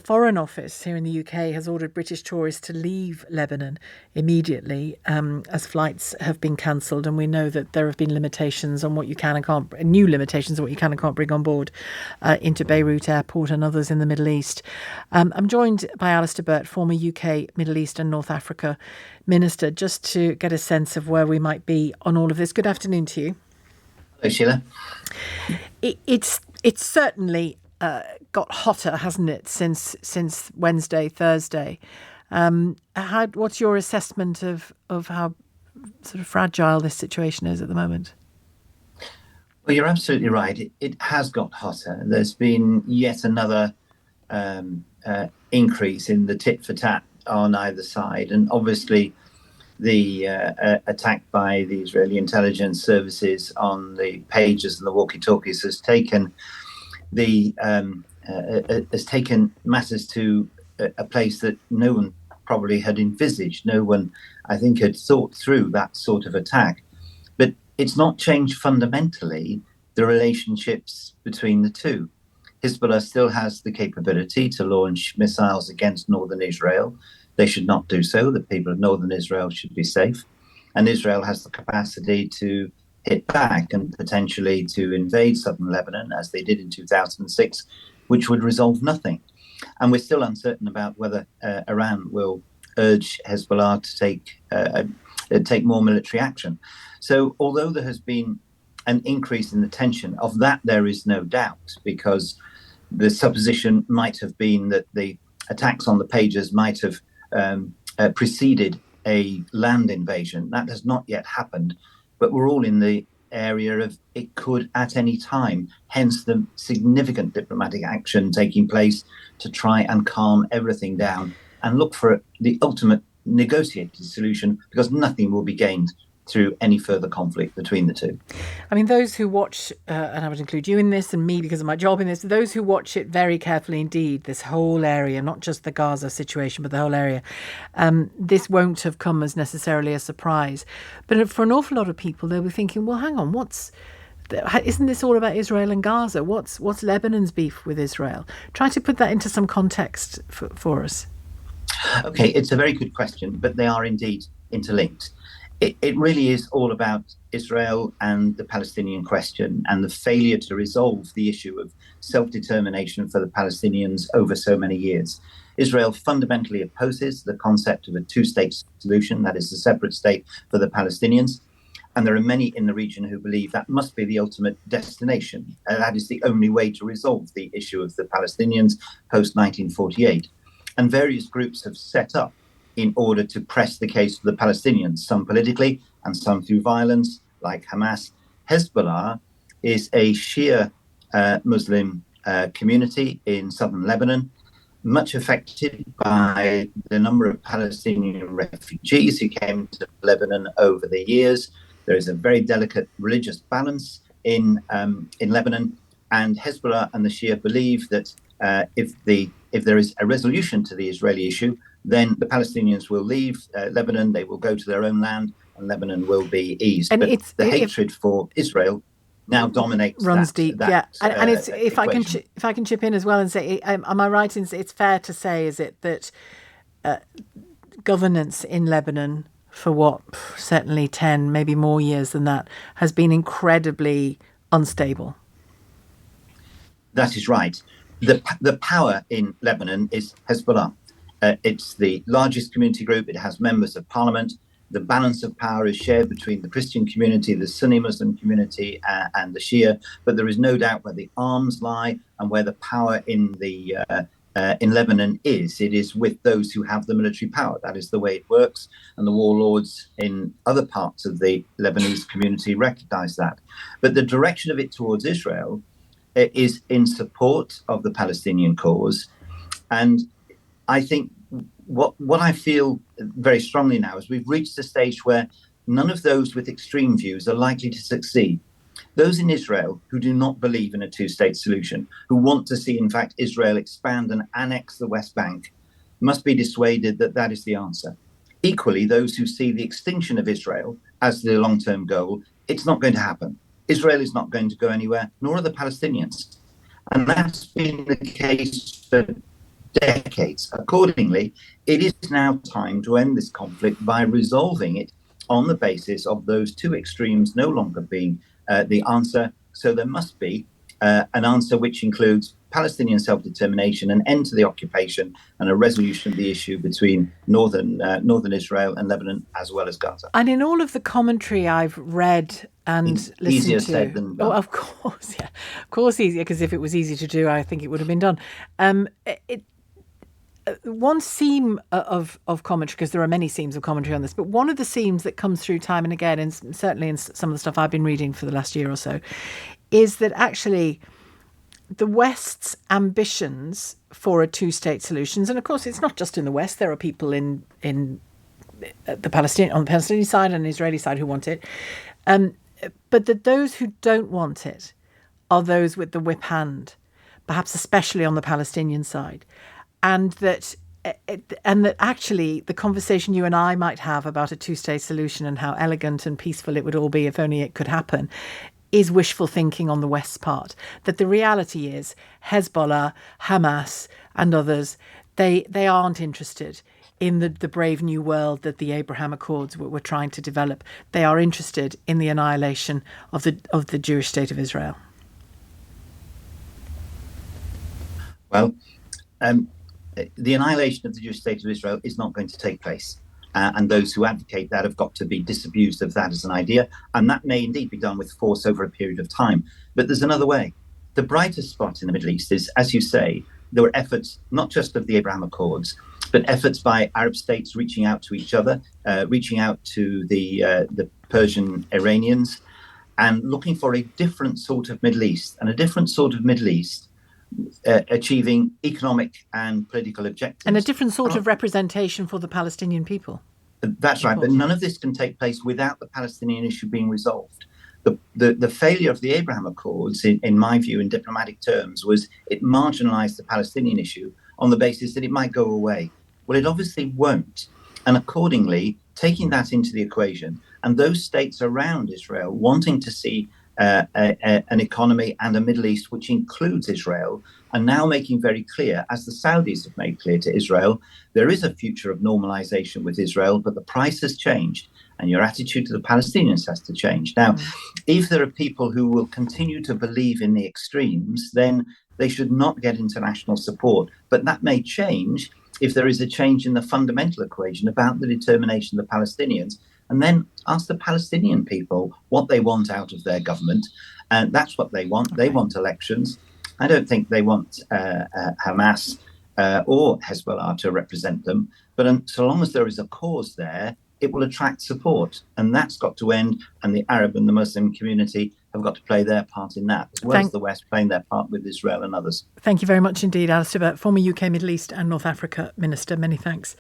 Foreign Office here in the UK has ordered British tourists to leave Lebanon immediately as flights have been cancelled, and we know that there have been limitations on what you can and can't, new limitations on what you can and can't bring on board into Beirut Airport and others in the Middle East. I'm joined by Alistair Burt, former UK, Middle East and North Africa Minister, just to get a sense of where we might be on all of this. Good afternoon to you. Hello, Sheila. It's certainly got hotter, hasn't it, since Wednesday, Thursday? What's your assessment of how sort of fragile this situation is at the moment? Well, you're absolutely right. It has got hotter. There's been yet another increase in the tit for tat on either side, and obviously the attack by the Israeli intelligence services on the pages and the walkie-talkies has taken matters to a place that no one probably had envisaged. No one, I think, had thought through that sort of attack. But it's not changed fundamentally the relationships between the two. Hezbollah still has the capability to launch missiles against northern Israel. They should not do so. The people of northern Israel should be safe. And Israel has the capacity to hit back and potentially to invade southern Lebanon, as they did in 2006, which would resolve nothing. And we're still uncertain about whether Iran will urge Hezbollah to take more military action. So although there has been an increase in the tension, of that there is no doubt, because the supposition might have been that the attacks on the pages might have preceded a land invasion. That has not yet happened, but we're all in the area of it could at any time, hence the significant diplomatic action taking place to try and calm everything down and look for the ultimate negotiated solution, because nothing will be gained through any further conflict between the two. I mean, those who watch, and I would include you in this and me because of my job in this, those who watch it very carefully indeed, this whole area, not just the Gaza situation, but the whole area, this won't have come as necessarily a surprise. But for an awful lot of people, they'll be thinking, well, hang on, isn't this all about Israel and Gaza? What's Lebanon's beef with Israel? Try to put that into some context for us. Okay, it's a very good question, but they are indeed interlinked. It really is all about Israel and the Palestinian question and the failure to resolve the issue of self-determination for the Palestinians over so many years. Israel fundamentally opposes the concept of a two-state solution, that is, a separate state for the Palestinians. And there are many in the region who believe that must be the ultimate destination. That is the only way to resolve the issue of the Palestinians post-1948. And various groups have set up in order to press the case for the Palestinians, some politically and some through violence, like Hamas. Hezbollah is a Shia Muslim community in southern Lebanon, much affected by the number of Palestinian refugees who came to Lebanon over the years. There is a very delicate religious balance in Lebanon, and Hezbollah and the Shia believe that if there is a resolution to the Israeli issue, then the Palestinians will leave Lebanon, they will go to their own land, and Lebanon will be eased. And but the hatred for Israel now dominates. Runs deep, yeah. And it's if I can chip in as well and say, am I right in it's fair to say, is it that governance in Lebanon for certainly 10, maybe more years than that, has been incredibly unstable? That is right. The power in Lebanon is Hezbollah. It's the largest community group. It has members of parliament. The balance of power is shared between the Christian community, the Sunni Muslim community, and the Shia. But there is no doubt where the arms lie and where the power in Lebanon is. It is with those who have the military power. That is the way it works. And the warlords in other parts of the Lebanese community recognize that. But the direction of it towards Israel is in support of the Palestinian cause. And I think what I feel very strongly now is we've reached a stage where none of those with extreme views are likely to succeed. Those in Israel who do not believe in a two-state solution, who want to see, in fact, Israel expand and annex the West Bank, must be dissuaded that that is the answer. Equally, those who see the extinction of Israel as the long-term goal, it's not going to happen. Israel is not going to go anywhere, nor are the Palestinians. And that's been the case for decades. Accordingly, it is now time to end this conflict by resolving it on the basis of those two extremes no longer being the answer. So there must be an answer which includes Palestinian self-determination, an end to the occupation, and a resolution of the issue between northern Israel and Lebanon, as well as Gaza. And in all of the commentary I've read and listened Easier to, said than done. oh, of course, easier, because if it was easy to do, I think it would have been done. One seam of commentary, because there are many seams of commentary on this, but one of the seams that comes through time and again, and certainly in some of the stuff I've been reading for the last year or so, is that actually the West's ambitions for a two-state solutions, and of course it's not just in the West, there are people on the Palestinian side and the Israeli side who want it, but that those who don't want it are those with the whip hand, perhaps especially on the Palestinian side. And that actually the conversation you and I might have about a two-state solution and how elegant and peaceful it would all be if only it could happen is wishful thinking on the West's part. That the reality is Hezbollah, Hamas and others, they aren't interested in the brave new world that the Abraham Accords were trying to develop. They are interested in the annihilation of the Jewish state of Israel. Well, the annihilation of the Jewish state of Israel is not going to take place. And those who advocate that have got to be disabused of that as an idea. And that may indeed be done with force over a period of time. But there's another way. The brightest spot in the Middle East is, as you say, there were efforts not just of the Abraham Accords, but efforts by Arab states reaching out to each other, reaching out to the Persian Iranians, and looking for a different sort of Middle East, and a different sort of Middle East achieving economic and political objectives. And a different sort of representation for the Palestinian people. That's right, but none of this can take place without the Palestinian issue being resolved. The failure of the Abraham Accords, in my view, in diplomatic terms, was it marginalized the Palestinian issue on the basis that it might go away. Well, it obviously won't. And accordingly, taking that into the equation, and those states around Israel wanting to see an economy and a Middle East which includes Israel, are now making very clear, as the Saudis have made clear to Israel, there is a future of normalization with Israel, but the price has changed and your attitude to the Palestinians has to change. Now, if there are people who will continue to believe in the extremes, then they should not get international support. But that may change if there is a change in the fundamental equation about the determination of the Palestinians. And then ask the Palestinian people what they want out of their government. And that's what they want. They want elections. I don't think they want Hamas or Hezbollah to represent them. But so long as there is a cause there, it will attract support. And that's got to end. And the Arab and the Muslim community have got to play their part in that, as well as the West playing their part with Israel and others. Thank you very much indeed, Alistair Burt, former UK Middle East and North Africa Minister. Many thanks.